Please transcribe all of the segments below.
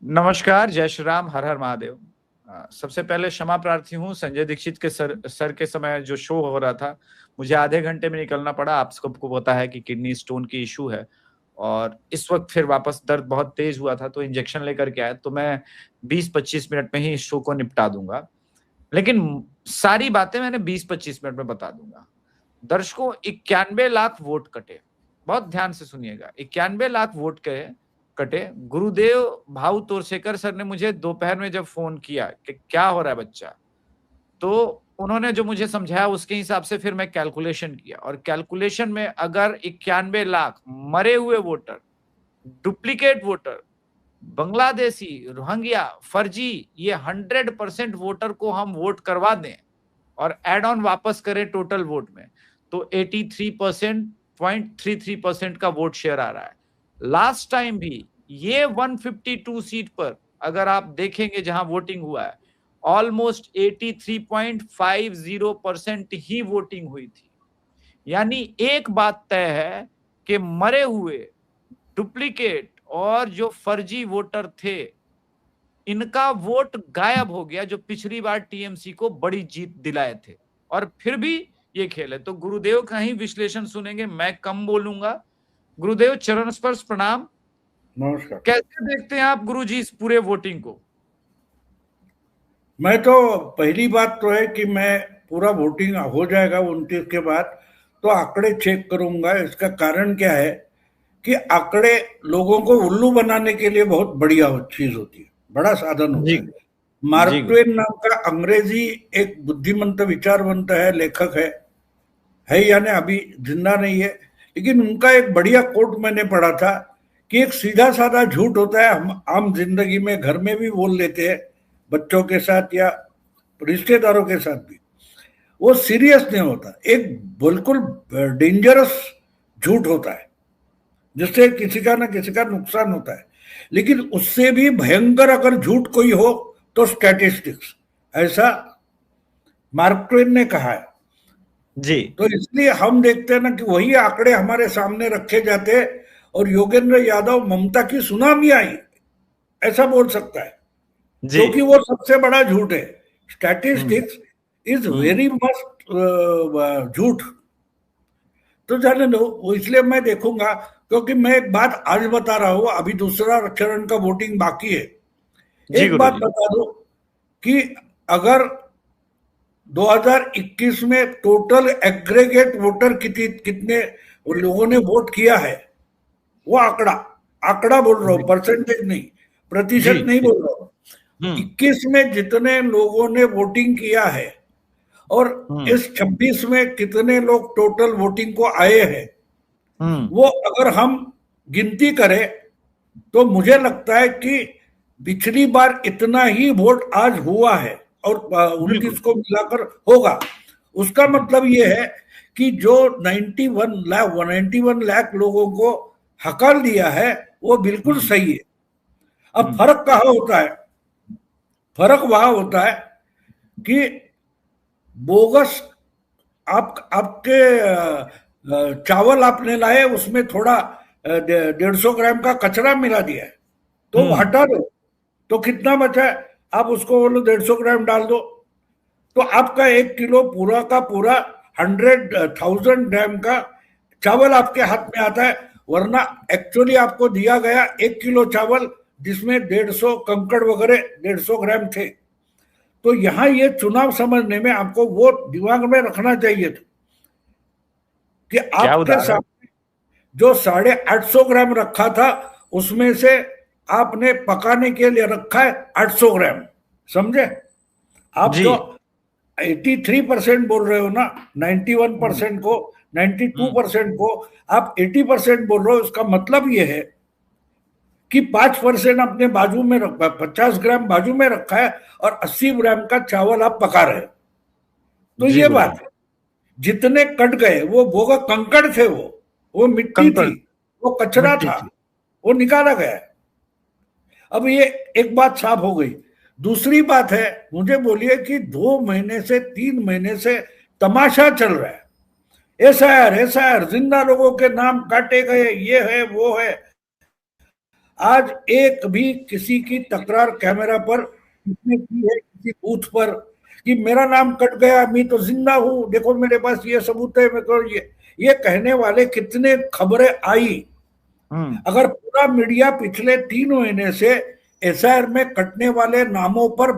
नमस्कार, जय श्री राम, हर हर महादेव। सबसे पहले क्षमा प्रार्थी हूँ। संजय दीक्षित के सर के समय जो शो हो रहा था, मुझे आधे घंटे में निकलना पड़ा। आप सबको पता है कि किडनी स्टोन की इशू है और इस वक्त फिर वापस दर्द बहुत तेज हुआ था, तो इंजेक्शन लेकर के आया। तो मैं 20-25 मिनट में ही इस शो को निपटा दूंगा, लेकिन सारी बातें मैंने 20-25 मिनट में बता दूंगा। दर्शकों, 91 लाख वोट कटे। बहुत ध्यान से सुनिएगा, 91 लाख वोट कटे। गुरुदेव भाऊ तोरसेकर सर ने मुझे दोपहर में जब फोन किया कि क्या हो रहा है बच्चा, तो उन्होंने जो मुझे समझाया उसके हिसाब से फिर मैं कैलकुलेशन किया, और कैलकुलेशन में अगर 91 लाख मरे हुए voter, duplicate voter, Bangladeshi, Rohingya, फर्जी, ये 100% वोटर को हम वोट करवा दें और एड ऑन वापस करें टोटल वोट में, तो 83.33% का वोट शेयर आ रहा है। लास्ट टाइम भी ये 152 सीट पर अगर आप देखेंगे जहां वोटिंग हुआ है, ऑलमोस्ट 83.50% ही वोटिंग हुई थी। यानी एक बात तय है कि मरे हुए, डुप्लीकेट और जो फर्जी वोटर थे, इनका वोट गायब हो गया, जो पिछली बार टीएमसी को बड़ी जीत दिलाए थे। और फिर भी ये खेल है। तो गुरुदेव का ही विश्लेषण सुनेंगे, मैं कम बोलूंगा। गुरुदेव, चरण स्पर्श प्रणाम। नमस्कार। कैसे देखते हैं आप गुरुजी इस पूरे वोटिंग को? मैं तो पहली बात तो है कि मैं पूरा वोटिंग हो जाएगा 29 के बाद तो आंकड़े चेक करूंगा। इसका कारण क्या है कि आंकड़े लोगों को उल्लू बनाने के लिए बहुत बढ़िया चीज होती है, बड़ा साधन होता है। मार्क ट्वेन नाम का अंग्रेजी एक बुद्धिमंत विचारवंत है, लेखक है या नहीं अभी जिंदा नहीं है, लेकिन उनका एक बढ़िया कोट मैंने पढ़ा था कि एक सीधा साधा झूठ होता है, हम आम जिंदगी में घर में भी बोल लेते हैं, बच्चों के साथ या रिश्तेदारों के साथ भी। वो सीरियस नहीं होता, एक बिल्कुल डेंजरस झूठ होता है जिससे किसी का ना किसी का नुकसान होता है। लेकिन उससे भी भयंकर अगर झूठ कोई हो तो स्टैटिस्टिक्स, ऐसा मार्क ट्वेन ने कहा है जी। तो इसलिए हम देखते हैं ना कि वही आंकड़े हमारे सामने रखे जाते हैं और योगेंद्र यादव ममता की सुनामी आई ऐसा बोल सकता है, क्योंकि वो सबसे बड़ा झूठ है। स्टैटिस्टिक्स इज वेरी मस्ट झूठ। तो जाने दो, वो इसलिए मैं देखूंगा, क्योंकि मैं एक बात आज बता रहा हूं, अभी दूसरा चरण का वोटिंग बाकी है। एक बात बता दो कि अगर 2021 में टोटल एग्रीगेट वोटर कितने लोगों ने वोट किया है, वो आंकड़ा बोल रहा हूं, परसेंटेज नहीं, प्रतिशत नहीं बोल रहा हूं। 21 में जितने लोगों ने वोटिंग किया है और इस 26 में कितने लोग टोटल वोटिंग को आए हैं, वो अगर हम गिनती करें तो मुझे लगता है कि पिछली बार इतना ही वोट आज हुआ है और 29 को मिलाकर होगा। उसका मतलब ये है कि जो 91 लाख लोगों को हकार दिया है वो बिल्कुल सही है। अब फर्क कहाँ होता है? फर्क वहां होता है कि बोगस आपके चावल आपने लाए, उसमें थोड़ा 150 ग्राम का कचरा मिला दिया है, तो हटा दो, तो कितना बचा है? आप उसको बोलो 150 ग्राम डाल दो, तो आपका 1 किलो पूरा का पूरा 100,000 ग्राम का चावल आपके हाथ में आता है। वरना एक्चुअली आपको दिया गया 1 किलो चावल जिसमें 150 कंकड़ वगैरह 150 ग्राम थे। तो यहां ये चुनाव समझने में आपको वो दिमाग में रखना चाहिए था कि आपके सामने जो 850 ग्राम रखा था उसमें से आपने पकाने के लिए रखा है 800 ग्राम। समझे? आप जो 83% बोल रहे हो ना, 91% को, 92% को आप 80% बोल रहे हो, उसका मतलब ये है कि 5% अपने बाजू में रखा, 50 ग्राम बाजू में रखा है और 80 ग्राम का चावल आप पका रहे हो। तो ये बात है, जितने कट गए वो कंकड़ थे, वो मिट्टी थी, वो कचरा था, वो निकाला गया। अब ये एक बात साफ हो गई। दूसरी बात है, मुझे बोलिए कि 2 महीने से 3 महीने से तमाशा चल रहा है, एसआईआर जिंदा लोगों के नाम काटे गए, ये है वो है। आज एक भी किसी की तकरार कैमरा पर किसने की है किसी बूथ पर कि मेरा नाम कट गया, मैं तो जिंदा हूं, देखो मेरे पास ये सबूत है, मेरे को ये कहने वाले कितने खबरें आई। अगर पूरा मीडिया पिछले 3 महीने से एसआईआर में कटने वाले नामों पर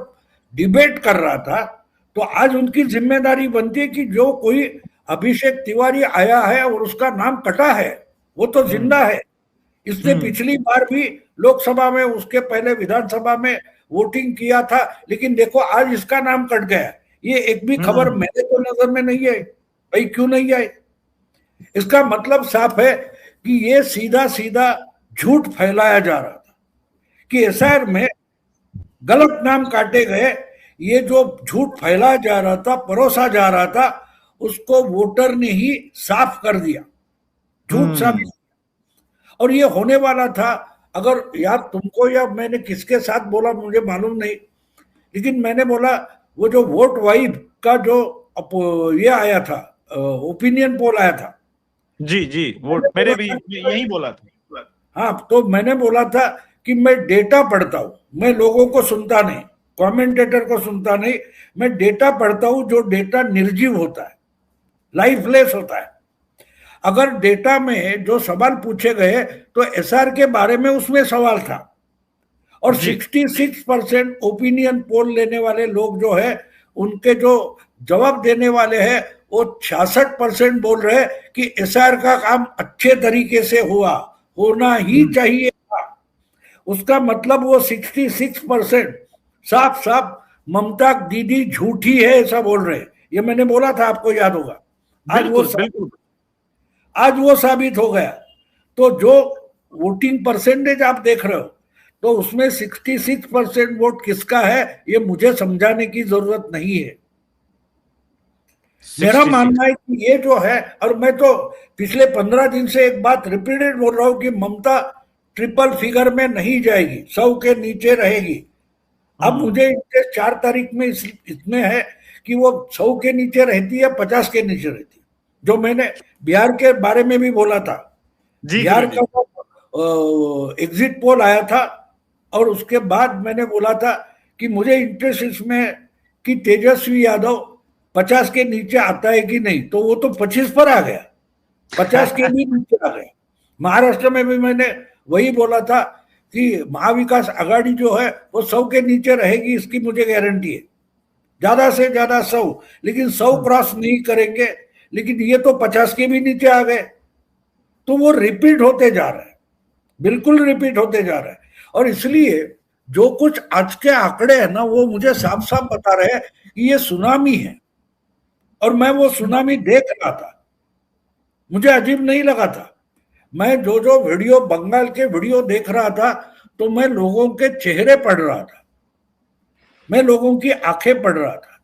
डिबेट कर रहा था, तो आज उनकी जिम्मेदारी बनती है कि जो कोई अभिषेक तिवारी आया है और उसका नाम कटा है, वो तो जिंदा है। इसने पिछली बार भी लोकसभा में, उसके पहले विधानसभा में वोटिंग किया था, लेकिन देखो आज इसका नाम कट गया। ये एक भी खबर मेरे तो नजर में नहीं आई। भाई क्यों नहीं आई? इसका मतलब साफ है कि ये सीधा सीधा झूठ फैलाया जा रहा था कि एसआईआर में गलत नाम काटे गए। ये जो झूठ फैलाया जा रहा था, परोसा जा रहा था, उसको वोटर ने ही साफ कर दिया, झूठ साबित। और ये होने वाला था, अगर यार तुमको या मैंने किसके साथ बोला मुझे मालूम नहीं, लेकिन मैंने बोला वो जो वोट वाइब का जो ये आया था, ओपिनियन पोल आया था। जी वोट मेरे भी यही बोला था। हाँ, तो मैंने बोला था कि मैं डेटा पढ़ता हूं, मैं लोगों को सुनता नहीं, कमेंटेटर को सुनता नहीं, मैं डेटा पढ़ता हूं। जो डेटा निर्जीव होता है, लाइफलेस होता है। अगर डेटा में जो सवाल पूछे गए तो एसआर के बारे में उसमें सवाल था, और 66% ओपिनियन पोल लेने वाले लोग जो है, उनके जो जवाब देने वाले हैं, वो 66% बोल रहे हैं कि एसआर का काम अच्छे तरीके से हुआ, होना ही चाहिए था। उसका मतलब वो 66% साफ साफ ममता दीदी झूठी है ऐसा बोल रहे हैं। ये मैंने बोला था, आपको याद होगा। आज वो साबित हो गया। तो जो वोटिंग परसेंटेज आप देख रहे हो, तो उसमें 66% वोट किसका है ये मुझे समझाने की जरूरत नहीं है। मेरा मानना है कि ये जो है, और मैं तो पिछले 15 दिन से एक बात रिपीटेड बोल रहा हूं कि ममता ट्रिपल फिगर में नहीं जाएगी, 100 के नीचे रहेगी। अब मुझे इंटरेस्ट 4 तारीख में इसमें है कि वो 100 के नीचे रहती है, 50 के नीचे रहती है। जो मैंने बिहार के बारे में भी बोला था, बिहार का एग्जिट पोल आया था, और उसके बाद मैंने बोला था कि मुझे इंटरेस्ट इसमें कि तेजस्वी यादव 50 के नीचे आता है कि नहीं। तो वो तो 25 पर आ गया, 50 के भी नीचे आ गया। महाराष्ट्र में भी मैंने वही बोला था कि महाविकास आघाड़ी जो है वो 100 के नीचे रहेगी, इसकी मुझे गारंटी है, ज्यादा से ज्यादा 100, लेकिन 100 क्रॉस नहीं करेंगे। लेकिन ये तो 50 के भी नीचे आ गए। तो वो रिपीट होते जा रहा है, बिल्कुल रिपीट होते जा रहा है। और इसलिए जो कुछ आज के आंकड़े हैं ना, वो मुझे साफ साफ बता रहे हैं कि ये सुनामी है। और मैं वो सुनामी देख रहा था, मुझे अजीब नहीं लगा था। मैं जो जो वीडियो, बंगाल के वीडियो देख रहा था, तो मैं लोगों के चेहरे पढ़ रहा था, मैं लोगों की आंखें पढ़ रहा था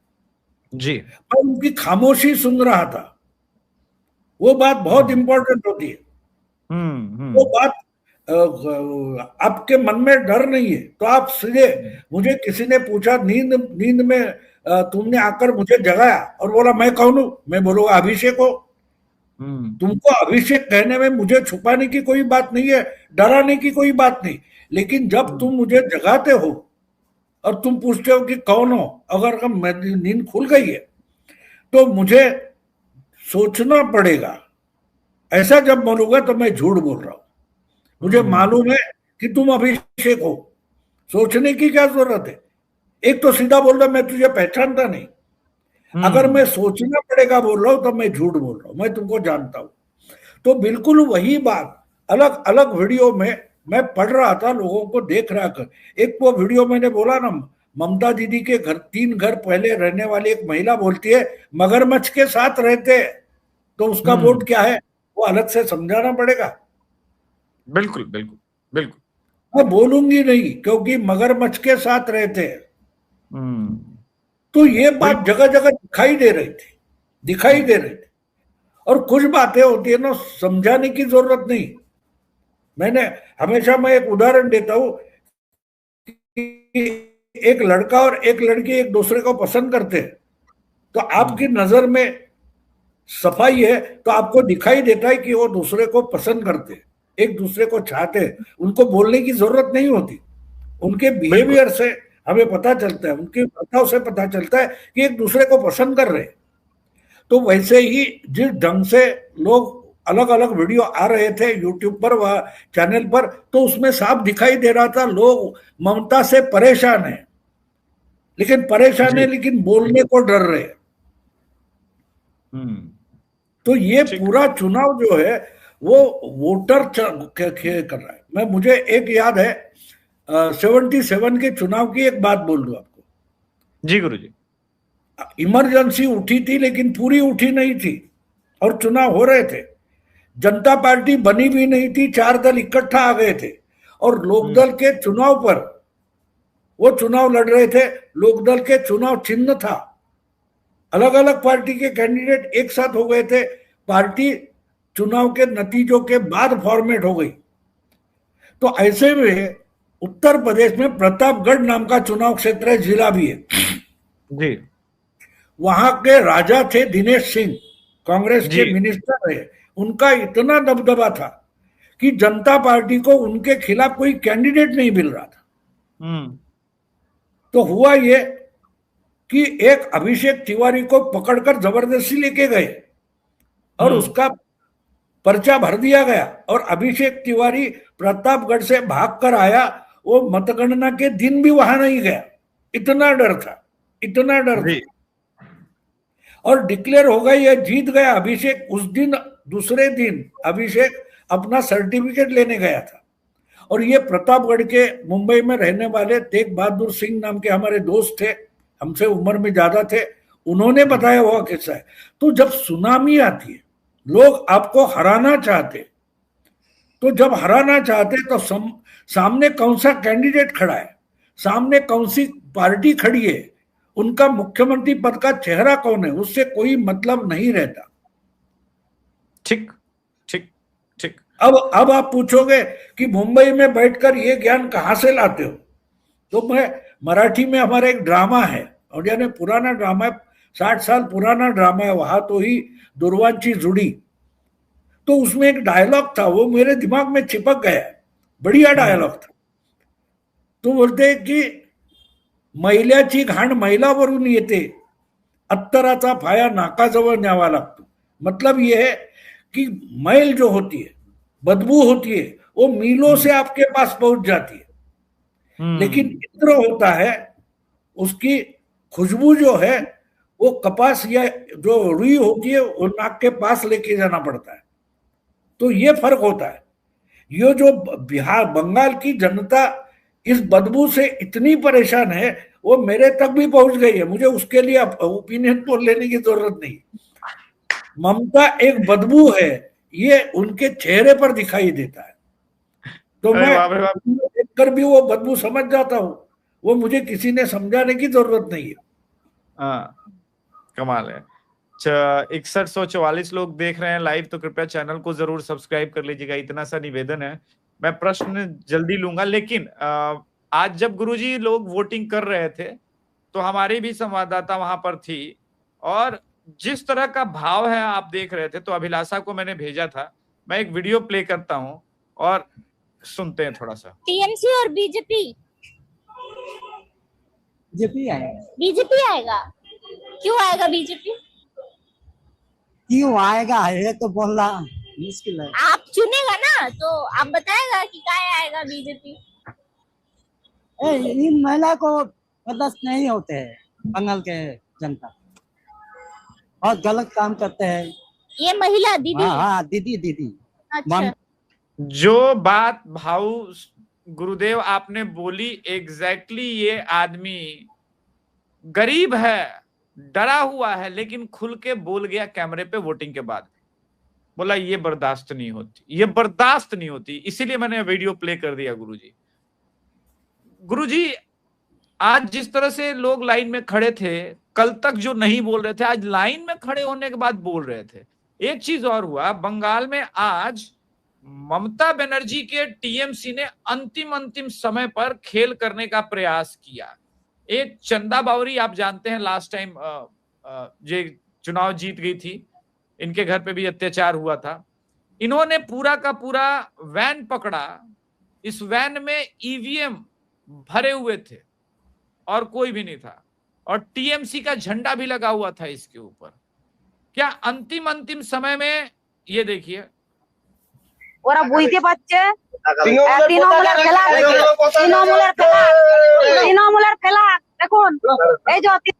जी, मैं उनकी खामोशी सुन रहा था। वो बात बहुत इंपॉर्टेंट होती है। वो बात, आपके मन में डर नहीं है तो आप सीधे, मुझे किसी ने पूछा नींद में तुमने आकर मुझे जगाया और बोला मैं कौन हूं, मैं बोलूंगा अभिषेक हो। तुमको अभिषेक कहने में मुझे छुपाने की कोई बात नहीं है, डराने की कोई बात नहीं। लेकिन जब तुम मुझे जगाते हो और तुम पूछते हो कि कौन हो, अगर नींद खुल गई है तो मुझे सोचना पड़ेगा। ऐसा जब बोलूंगा तो मैं झूठ बोल रहा हूं। मुझे मालूम है कि तुम अभिषेक हो, सोचने की क्या जरूरत है। एक तो सीधा बोल रहा मैं तुझे पहचानता नहीं। अगर मैं सोचना पड़ेगा बोल रहा हूं तो मैं झूठ बोल रहा हूं, मैं तुमको जानता हूं। तो बिल्कुल वही बात अलग अलग वीडियो में मैं पढ़ रहा था, लोगों को देख रहा कर। एक वो वीडियो मैंने बोला ना, ममता दीदी के घर 3 घर पहले रहने वाली एक महिला बोलती है मगरमच्छ के साथ रहते हैं, तो उसका वोट क्या है वो अलग से समझाना पड़ेगा। बिल्कुल बिल्कुल बिल्कुल। मैं बोलूंगी नहीं क्योंकि मगरमच्छ के साथ रहते हैं। तो ये बात जगह जगह दिखाई दे रही थी। और कुछ बातें होती है ना, समझाने की जरूरत नहीं। मैंने हमेशा, मैं एक उदाहरण देता हूं कि एक लड़का और एक लड़की एक दूसरे को पसंद करते हैं, तो आपकी नजर में सफाई है तो आपको दिखाई देता है कि वो दूसरे को पसंद करते हैं। एक दूसरे को चाहते हैं, उनको बोलने की जरूरत नहीं होती। उनके बिहेवियर से हमें पता चलता है, उनके बर्ताव से पता चलता है कि एक दूसरे को पसंद कर रहे हैं। तो वैसे ही जिस ढंग से लोग अलग अलग वीडियो आ रहे थे यूट्यूब पर व चैनल पर, तो उसमें साफ दिखाई दे रहा था लोग ममता से परेशान है, लेकिन परेशान है लेकिन बोलने को डर रहे हैं। तो ये पूरा चुनाव जो है वो वोटर कर रहा है। मुझे एक याद है 77 के चुनाव की एक बात बोल दूं आपको। जी गुरुजी। इमरजेंसी उठी थी लेकिन पूरी उठी नहीं थी और चुनाव हो रहे थे। जनता पार्टी बनी भी नहीं थी, 4 दल इकट्ठा आ गए थे और लोकदल के चुनाव पर वो चुनाव लड़ रहे थे। लोकदल के चुनाव चिन्ह था, अलग अलग पार्टी के कैंडिडेट एक साथ हो गए थे। पार्टी चुनाव के नतीजों के बाद फॉर्मेट हो गई। तो ऐसे में उत्तर प्रदेश में प्रतापगढ़ नाम का चुनाव क्षेत्र है, जिला भी है जी। वहां के राजा थे दिनेश सिंह, कांग्रेस के मिनिस्टर रहे। उनका इतना दबदबा था कि जनता पार्टी को उनके खिलाफ कोई कैंडिडेट नहीं मिल रहा था। तो हुआ ये कि एक अभिषेक तिवारी को पकड़कर जबरदस्ती लेके गए और उसका पर्चा भर दिया गया और अभिषेक तिवारी प्रतापगढ़ से भागकर आया। वो मतगणना के दिन भी वहां नहीं गया, इतना डर था, इतना डर था। और डिक्लेयर हो गया, ये जीत गया अभिषेक। उस दिन दूसरे दिन अभिषेक अपना सर्टिफिकेट लेने गया था। और ये प्रतापगढ़ के मुंबई में रहने वाले तेग बहादुर सिंह नाम के हमारे दोस्त थे, हमसे उम्र में ज्यादा थे, उन्होंने बताया हुआ किस्सा है। तो जब सुनामी आती है, लोग आपको हराना चाहते, तो जब हराना चाहते तो सामने कौन सा कैंडिडेट खड़ा है, सामने कौन सी पार्टी खड़ी है, उनका मुख्यमंत्री पद का चेहरा कौन है, उससे कोई मतलब नहीं रहता। ठीक ठीक ठीक। अब आप पूछोगे कि मुंबई में बैठकर ये ज्ञान कहां से लाते हो, तो मैं मराठी में हमारा एक ड्रामा है, और यानी पुराना ड्रामा है, 60 साल पुराना ड्रामा है, वहां तो ही दुर्वांची जुड़ी। तो उसमें एक डायलॉग था, वो मेरे दिमाग में चिपक गया, बढ़िया डायलॉग था। तो बोलते कि मैल्याची घाण मैलावरून येते, अत्तराचा फाया नाकाजवळ न्यावा लागतो। मतलब ये है कि मैल जो होती है, बदबू होती है, वो मीलों से आपके पास पहुंच जाती है, लेकिन इत्र होता है, उसकी खुशबू जो है वो कपास या जो रुई होती है वो नाक के पास लेके जाना पड़ता है। तो ये फर्क होता है। ये जो बिहार बंगाल की जनता इस बदबू से इतनी परेशान है, वो मेरे तक भी पहुंच गई है, मुझे उसके लिए ओपिनियन पोल लेने की जरूरत नहीं। ममता एक बदबू है, ये उनके चेहरे पर दिखाई देता है। तो मैं देखकर भी वो बदबू समझ जाता हूं, वो मुझे किसी ने समझाने की जरूरत नहीं है। कमाल है। 6144 लोग देख रहे हैं लाइव, तो कृपया चैनल को जरूर सब्सक्राइब कर लीजिएगा, इतना सा निवेदन है। मैं प्रश्न जल्दी लूंगा, लेकिन आज जब गुरुजी लोग वोटिंग कर रहे थे तो हमारी भी संवाददाता वहां पर थी, और जिस तरह का भाव है आप देख रहे थे, तो अभिलाषा को मैंने भेजा था। मैं एक वीडियो प्ले करता हूं और सुनते हैं थोड़ा सा। टीएमसी और बीजेपी बीजेपी आएगा। क्यों आएगा बीजेपी? क्यों आएगा ये तो बोलना मुश्किल है। आप चुनेगा ना, तो आप बताएगा कि क्या आएगा बीजेपी। इन महिला को बर्दाश्त नहीं होते हैं, बंगाल के जनता बहुत गलत काम करते हैं। ये महिला दीदी? हाँ दीदी। अच्छा। जो बात भाऊ गुरुदेव आपने बोली, एग्जैक्टली ये आदमी गरीब है, डरा हुआ है, लेकिन खुल के बोल गया कैमरे पे वोटिंग के बाद। बोला ये बर्दाश्त नहीं होती, ये बर्दाश्त नहीं होती, इसीलिए मैंने वीडियो प्ले कर दिया। गुरुजी आज जिस तरह से लोग लाइन में खड़े थे, कल तक जो नहीं बोल रहे थे, आज लाइन में खड़े होने के बाद बोल रहे थे। एक चीज और हुआ बंगाल में, आज ममता बनर्जी के टीएमसी ने अंतिम समय पर खेल करने का प्रयास किया। एक चंदा बावरी, आप जानते हैं लास्ट टाइम ये चुनाव जीत गई थी, इनके घर पे भी अत्याचार हुआ था। इन्होंने पूरा का पूरा वैन पकड़ा, इस वैन में ईवीएम भरे हुए थे और कोई भी नहीं था, और टीएमसी का झंडा भी लगा हुआ था इसके ऊपर। क्या अंतिम समय में ये देखिए, ওরা বুঝতে পারছে তৃণমূলের খেলা, তৃণমূলের খেলা দেখুন এই যে।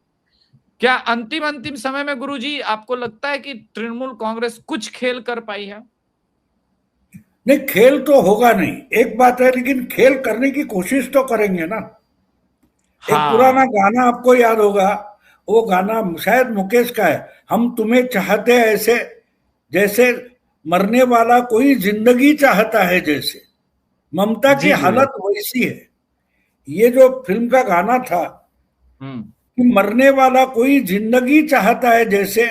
क्या अंतिम समय में गुरुजी आपको लगता है कि तृणमूल कांग्रेस कुछ खेल कर पाई है? नहीं, खेल तो होगा नहीं, एक बात है, लेकिन खेल करने की कोशिश तो करेंगे ना। हाँ। एक पुराना गाना आपको याद होगा, वो गाना शायद मुकेश का है, हम तुम्हें चाहते ऐसे जैसे मरने वाला कोई जिंदगी चाहता है जैसे। ममता की हालत वैसी है। ये जो फिल्म का गाना था कि मरने वाला कोई जिंदगी चाहता है जैसे,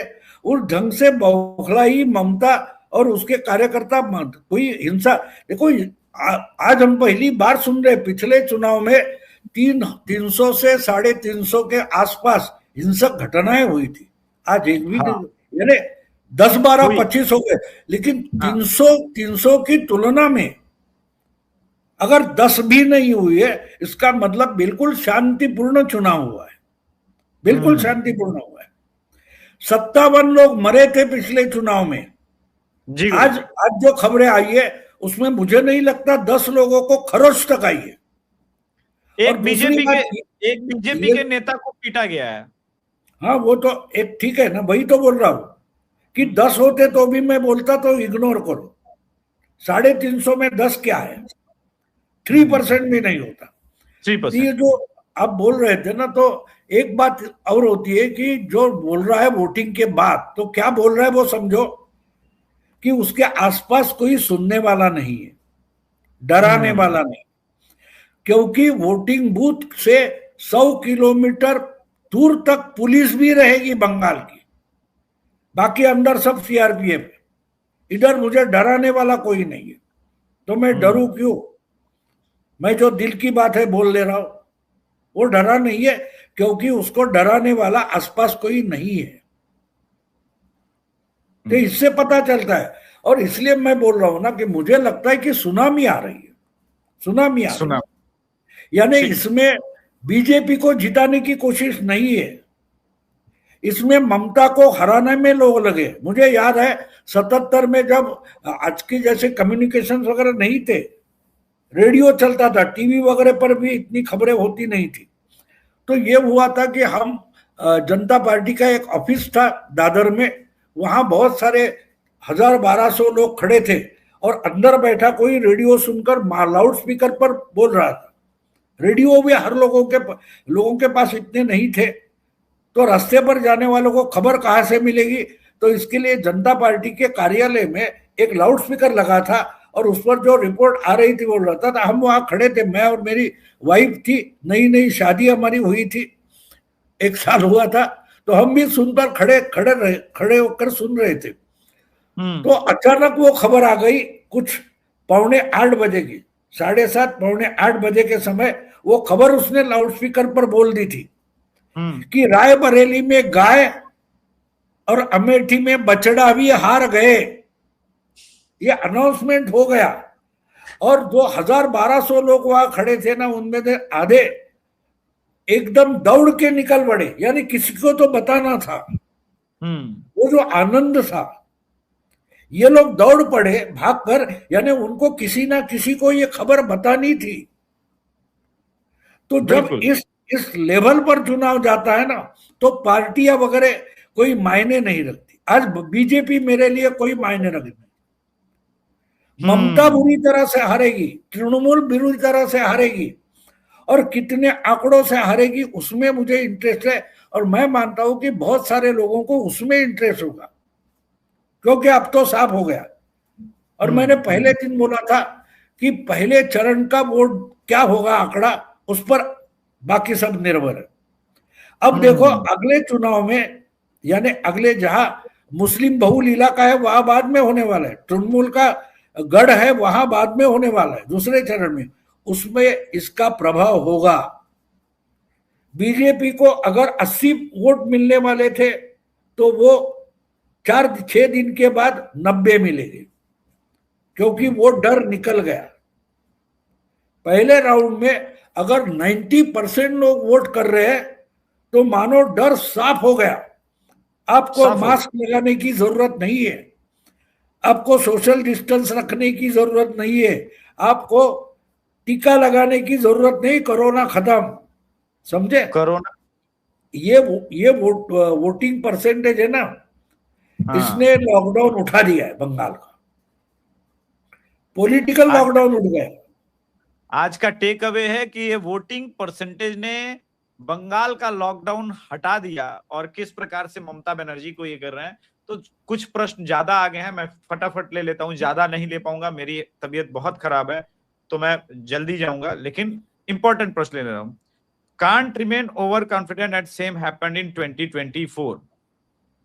उस ढंग से बौखलाई ममता और उसके कार्यकर्ता कोई हिंसा। देखो आज हम पहली बार सुन रहे, पिछले चुनाव में 300 से 350 के आसपास हिंसक घटनाएं हुई थी। आज एक भी यानी 10, 12, 25 हो गए, लेकिन 300 की तुलना में अगर 10 भी नहीं हुई है, इसका मतलब बिल्कुल शांतिपूर्ण चुनाव हुआ है, बिल्कुल शांतिपूर्ण हुआ है। 57 लोग मरे थे पिछले चुनाव में। आज जो खबरें आई है उसमें मुझे नहीं लगता 10 लोगों को खरोच तक आई है। एक बीजेपी के नेता को पीटा गया है। हाँ, वो तो एक ठीक है ना, वही तो बोल रहा हूं कि 10 होते तो भी मैं बोलता तो इग्नोर करो। 350 में 10 क्या है, 3% भी नहीं होता। 3%। ये जो आप बोल रहे थे ना, तो एक बात और होती है कि जो बोल रहा है वोटिंग के बाद, तो क्या बोल रहा है वो समझो कि उसके आसपास कोई सुनने वाला नहीं है, डराने वाला नहीं, क्योंकि वोटिंग बूथ से 100 किलोमीटर दूर तक पुलिस भी रहेगी बंगाल की, बाकी अंदर सब सीआरपीएफ। इधर मुझे डराने वाला कोई नहीं है, तो मैं डरूं क्यों? मैं जो दिल की बात है बोल ले रहा हूं, वो डरा नहीं है, क्योंकि उसको डराने वाला आसपास कोई नहीं है। तो इससे पता चलता है, और इसलिए मैं बोल रहा हूं ना कि मुझे लगता है कि सुनामी आ रही है, सुनामी आ रही है। यानी इसमें बीजेपी को जिताने की कोशिश नहीं है, इसमें ममता को हराने में लोग लगे। मुझे याद है 77 में जब आज की जैसे कम्युनिकेशन वगैरह नहीं थे, रेडियो चलता था, टीवी वगैरह पर भी इतनी खबरें होती नहीं थी, तो ये हुआ था कि हम जनता पार्टी का एक ऑफिस था दादर में, वहां बहुत सारे 1000-1200 लोग खड़े थे, और अंदर बैठा कोई रेडियो सुनकर लाउड स्पीकर पर बोल रहा था। रेडियो भी हर लोगों के पास इतने नहीं थे, तो रास्ते पर जाने वालों को खबर कहां से मिलेगी? तो इसके लिए जनता पार्टी के कार्यालय में एक लाउड स्पीकर लगा था, और उस पर जो रिपोर्ट आ रही थी वो रहता था। हम वहां खड़े थे, मैं और मेरी वाइफ थी, नई नई शादी हमारी हुई थी, 1 साल हुआ था, तो हम भी सुनकर खड़े होकर सुन रहे थे। तो अचानक वो खबर आ गई कुछ 7:45 बजे की, 7:30 7:45 बजे के समय वो खबर उसने लाउड स्पीकर पर बोल दी थी कि रायबरेली में गाय और अमेठी में बछड़ा भी हार गए। ये अनाउंसमेंट हो गया, और जो 1000-1200 लोग वहां खड़े थे ना, उनमें से आधे एकदम दौड़ के निकल पड़े, यानी किसी को तो बताना था। वो जो आनंद था, ये लोग दौड़ पड़े भागकर, यानी उनको किसी ना किसी को ये खबर बतानी थी। तो जब इस लेवल पर चुनाव जाता है ना, तो पार्टियां वगैरह कोई मायने नहीं रखती। आज बीजेपी मेरे लिए कोई मायने रखती नहीं। ममता बुरी तरह से हारेगी, तृणमूल बुरी तरह से हारेगी, और कितने आंकड़ों से हारेगी उसमें मुझे इंटरेस्ट है, और मैं मानता हूं कि बहुत सारे लोगों को उसमें इंटरेस्ट होगा, क्योंकि अब तो साफ हो गया। और मैंने पहले दिन बोला था कि पहले चरण का वोट क्या होगा आंकड़ा, उस पर बाकी सब निर्भर है। अब देखो अगले चुनाव में, यानी अगले जहां मुस्लिम बहुल इलाका है वहां बाद में होने वाला है, तृणमूल का गढ़ है वहां बाद में होने वाला है दूसरे चरण में, उसमें इसका प्रभाव होगा। बीजेपी को अगर 80 वोट मिलने वाले थे, तो वो 4-6 दिन के बाद 90 मिलेंगे, क्योंकि वो डर निकल गया। पहले राउंड में अगर 90% लोग वोट कर रहे हैं तो मानो डर साफ हो गया। आपको मास्क लगाने की जरूरत नहीं है, आपको सोशल डिस्टेंस रखने की जरूरत नहीं है, आपको टीका लगाने की जरूरत नहीं, कोरोना खत्म। समझे? कोरोना ये वोटिंग परसेंटेज है ना, इसने लॉकडाउन उठा दिया है बंगाल का, पॉलिटिकल लॉकडाउन उठ गया। आज का टेक अवे है कि ये वोटिंग परसेंटेज ने बंगाल का लॉकडाउन हटा दिया। और किस प्रकार से ममता बनर्जी को ये कर रहे हैं, तो कुछ प्रश्न ज्यादा आ गए हैं, मैं फटाफट ले लेता हूं, ज्यादा नहीं ले पाऊंगा, मेरी तबीयत बहुत खराब है तो मैं जल्दी जाऊंगा, लेकिन इंपॉर्टेंट प्रश्न ले रहा हूं। Can't remain over confident eight same happened in 2024।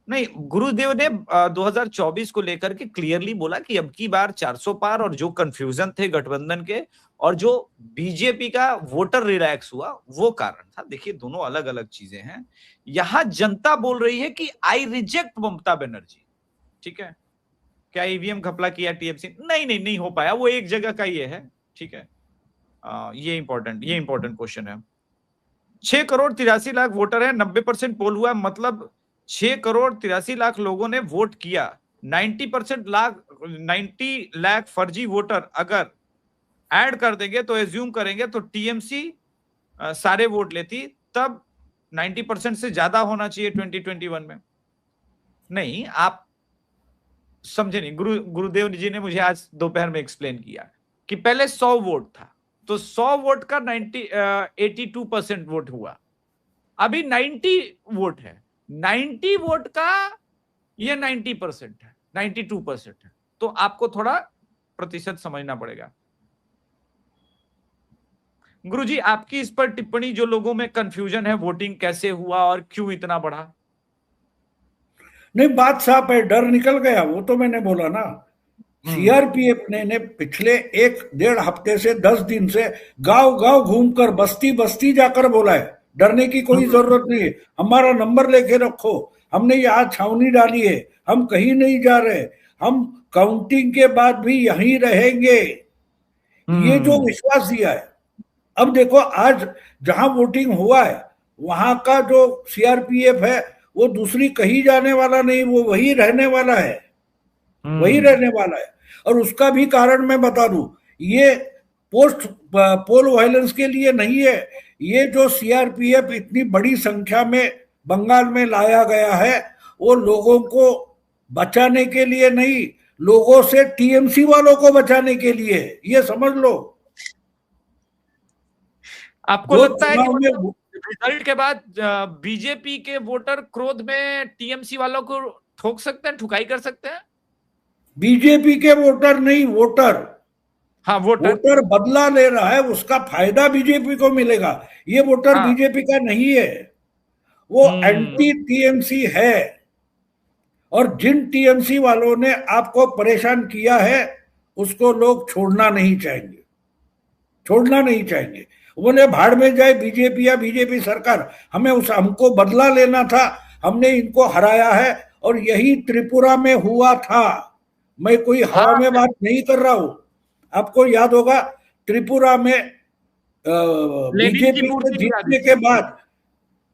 नहीं, गुरुदेव ने 2024 को लेकर के क्लियरली बोला कि अब की बार 400 पार, और जो कंफ्यूजन थे गठबंधन के और जो बीजेपी का वोटर रिलैक्स हुआ वो कारण था। देखिए, दोनों अलग अलग चीजें हैं। यहां जनता बोल रही है कि आई रिजेक्ट ममता बनर्जी। ठीक है, क्या ईवीएम घपला किया टीएमसी? नहीं हो पाया, वो एक जगह का ये है। ठीक है, ये इंपॉर्टेंट क्वेश्चन है। 6 करोड़ 83 लाख वोटर है, 90% पोल हुआ, मतलब 6 करोड़ 83 लाख लोगों ने वोट किया। 90 लाख फर्जी वोटर अगर ऐड कर देंगे तो एज्यूम करेंगे तो टीएमसी सारे वोट लेती, तब 90% से ज्यादा होना चाहिए 2021 में। नहीं, आप समझे नहीं। गुरुदेव जी ने मुझे आज दोपहर में एक्सप्लेन किया कि पहले 100 वोट था, तो 100 वोट का 82% वोट हुआ, अभी 90 वोट है, 90 वोट का ये 90% है, 92% है। तो आपको थोड़ा प्रतिशत समझना पड़ेगा। गुरुजी, आपकी इस पर टिप्पणी, जो लोगों में कंफ्यूजन है वोटिंग कैसे हुआ और क्यों इतना बढ़ा? नहीं, बात साफ है, डर निकल गया, वो तो मैंने बोला ना। सीआरपीएफ ने पिछले 1-1.5 हफ्ते से 10 दिन से गांव गांव घूमकर बस्ती बस्ती जाकर बोला है डरने की कोई जरूरत नहीं है, हमारा नंबर लेके रखो, हमने यहाँ छावनी डाली है, हम कहीं नहीं जा रहे, हम काउंटिंग के बाद भी यहीं रहेंगे, ये जो विश्वास दिया है। अब देखो, आज जहां वोटिंग हुआ है वहां का जो सीआरपीएफ है वो दूसरी कहीं जाने वाला नहीं, वो वही रहने वाला है, वही रहने वाला है। और उसका भी कारण मैं बता दूं, ये पोस्ट पोल वायलेंस के लिए नहीं है, ये जो सीआरपीएफ इतनी बड़ी संख्या में बंगाल में लाया गया है वो लोगों को बचाने के लिए नहीं, लोगों से टीएमसी वालों को बचाने के लिए, ये समझ लो। आपको लगता है कि रिजल्ट के बाद बीजेपी के वोटर क्रोध में टीएमसी वालों को ठोक सकते हैं, ठुकाई कर सकते हैं? बीजेपी के वोटर नहीं, वोटर, हाँ, वोटर बदला ले रहा है, उसका फायदा बीजेपी को मिलेगा। ये वोटर बीजेपी का नहीं है, वो एंटी टीएमसी है। और जिन टीएमसी वालों ने आपको परेशान किया है उसको लोग छोड़ना नहीं चाहेंगे, छोड़ना नहीं चाहेंगे। बोले भाड़ में जाए बीजेपी या बीजेपी सरकार, हमको बदला लेना था, हमने इनको हराया है। और यही त्रिपुरा में हुआ था, मैं कोई हवा में बात नहीं कर रहा हूं। आपको याद होगा त्रिपुरा में बीजेपी के जीतने के बाद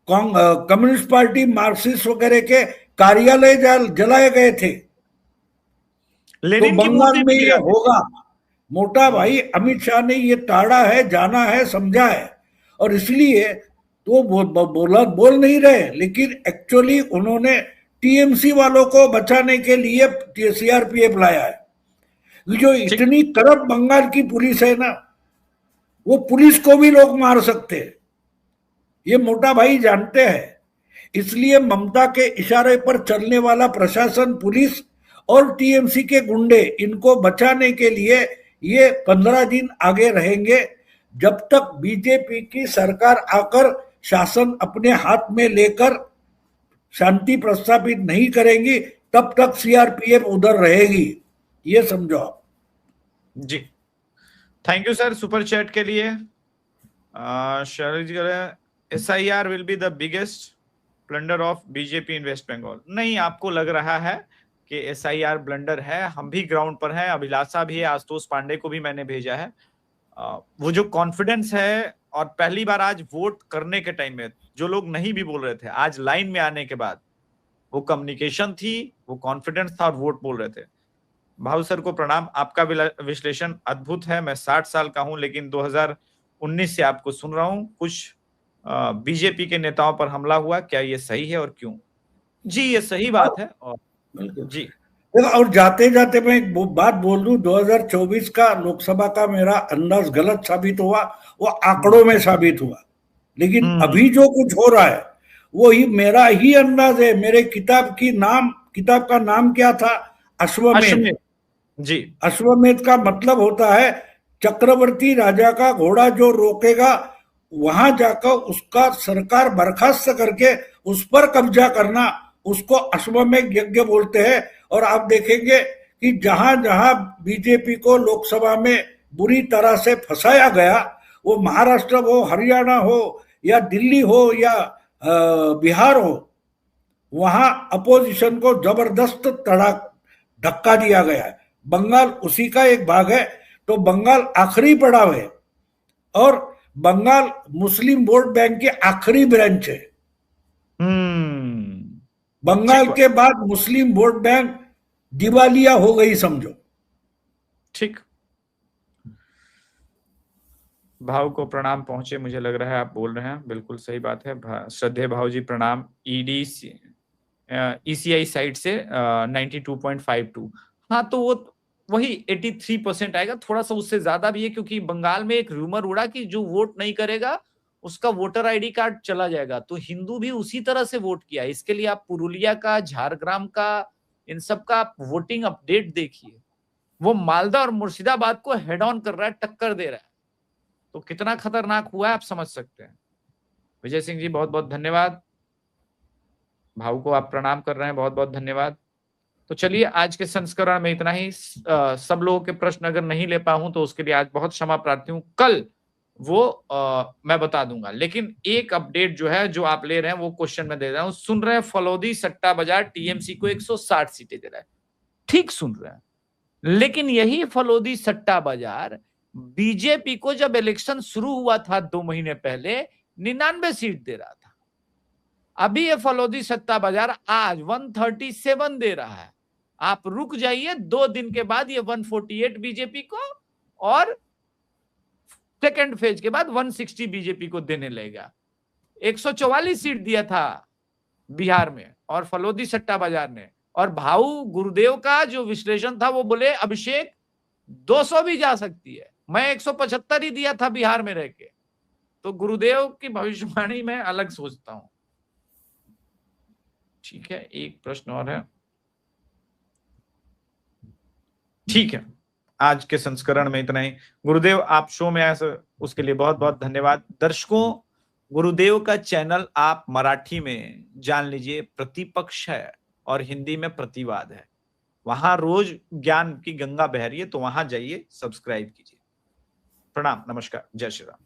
कम्युनिस्ट पार्टी, मार्क्सिस्ट वगैरह के कार्यालय जलाए गए थे। तो बंगाल में ये होगा। मोटा भाई अमित शाह ने ये ताड़ा है, जाना है, समझा है, और इसलिए तो बोल नहीं रहे, लेकिन एक्चुअली उन्होंने टीएमसी वालों को बचाने के लिए सीआरपीएफ लाया है। जो इतनी करप्ट बंगाल की पुलिस है ना, वो पुलिस को भी लोग मार सकते हैं, ये मोटा भाई जानते हैं। इसलिए ममता के इशारे पर चलने वाला प्रशासन, पुलिस और टीएमसी के गुंडे, इनको बचाने के लिए ये 15 दिन आगे रहेंगे। जब तक बीजेपी की सरकार आकर शासन अपने हाथ में लेकर शांति प्रस्थापित नहीं करेंगी, तब तक सीआरपीएफ उधर रहेगी, ये समझो आप। जी, thank you sir super chat के लिए। SIR will be the biggest plunder of BJP in West Bengal. नहीं, आपको लग रहा है कि SIR ब्लंडर है, हम भी ग्राउंड पर हैं, अभिलाषा भी है, आशुतोष पांडे को भी मैंने भेजा है। वो जो कॉन्फिडेंस है, और पहली बार आज वोट करने के टाइम में जो लोग नहीं भी बोल रहे थे, आज लाइन में आने के बाद वो कम्युनिकेशन थी, वो कॉन्फिडेंस था और वोट बोल रहे थे। भाऊ सर को प्रणाम, आपका विश्लेषण अद्भुत है। मैं 60 साल का हूं, लेकिन 2019 से आपको सुन रहा हूं। कुछ बीजेपी के नेताओं पर हमला हुआ, क्या ये सही है और क्यों? जी ये सही बात है। और जी और जाते जाते मैं एक बात बोल दूं, 2024 का लोकसभा का मेरा अंदाज गलत साबित हुआ, वो आंकड़ों में साबित हुआ, लेकिन अभी जो कुछ हो रहा है वो ही मेरा ही अंदाज है। मेरे किताब का नाम क्या था? अश्वमेध। जी, अश्वमेध का मतलब होता है चक्रवर्ती राजा का घोड़ा जो रोकेगा, वहां जाकर उसका सरकार बर्खास्त करके उस पर कब्जा करना, उसको अश्वमेध यज्ञ बोलते हैं। और आप देखेंगे कि जहां जहां बीजेपी को लोकसभा में बुरी तरह से फंसाया गया, वो महाराष्ट्र हो, हरियाणा हो या दिल्ली हो या बिहार हो, वहां अपोजिशन को जबरदस्त धक्का दिया गया है। बंगाल उसी का एक भाग है, तो बंगाल आखिरी पड़ाव है और बंगाल मुस्लिम वोट बैंक की आखिरी ब्रांच है। बंगाल के बाद मुस्लिम वोट बैंक दिवालिया हो गई, समझो। ठीक। भाव को प्रणाम पहुंचे, मुझे लग रहा है आप बोल रहे हैं, बिल्कुल सही बात है। श्रद्धेय भाव जी प्रणाम। ECI साइड से 92.52। हाँ, तो वो वही 83% आएगा, थोड़ा सा उससे ज्यादा भी है, क्योंकि बंगाल में एक रूमर उड़ा कि जो वोट नहीं करेगा उसका वोटर ID कार्ड चला जाएगा, तो हिंदू भी उसी तरह से वोट किया। इसके लिए आप पुरुलिया का, झारग्राम का, इन सब का आप वोटिंग अपडेट देखिए। वो मालदा और मुर्शिदाबाद को हेड ऑन कर रहा है, टक्कर दे रहा है, तो कितना खतरनाक हुआ है आप समझ सकते हैं। विजय सिंह जी बहुत बहुत धन्यवाद। भाऊ को आप प्रणाम कर रहे हैं, बहुत बहुत धन्यवाद। तो चलिए, आज के संस्करण में इतना ही। सब लोगों के प्रश्न अगर नहीं ले पाऊं तो उसके लिए आज बहुत क्षमा प्रार्थी हूं, कल वो मैं बता दूंगा। लेकिन एक अपडेट जो है, जो आप ले रहे हैं, वो क्वेश्चन में दे रहा हूं। सुन रहे हैं, फलौदी सट्टा बाजार TMC को 160 सीटें दे रहा है, ठीक सुन रहे हैं। लेकिन यही फलौदी सट्टा बाजार बीजेपी को जब इलेक्शन शुरू हुआ था 2 महीने पहले 99 सीट दे रहा था। अभी ये फलौदी सट्टा बाजार आज 137 दे रहा है। आप रुक जाइए, 2 दिन के बाद ये 148 बीजेपी को, और सेकेंड फेज के बाद 160 बीजेपी को देने लगेगा। 144 सीट दिया था बिहार में और फलौदी सट्टा बाजार ने। और भाऊ गुरुदेव का जो विश्लेषण था, वो बोले अभिषेक 200 भी जा सकती है। मैं 175 ही दिया था बिहार में रह के। तो गुरुदेव की भविष्यवाणी में अलग सोचता हूं। ठीक है, एक प्रश्न और है। ठीक है, आज के संस्करण में इतना ही। गुरुदेव आप शो में आए, उसके लिए बहुत बहुत धन्यवाद। दर्शकों, गुरुदेव का चैनल आप मराठी में जान लीजिए, प्रतिपक्ष है, और हिंदी में प्रतिवाद है। वहां रोज ज्ञान की गंगा बह रही है, तो वहां जाइए, सब्सक्राइब कीजिए। प्रणाम, नमस्कार, जय श्री राम।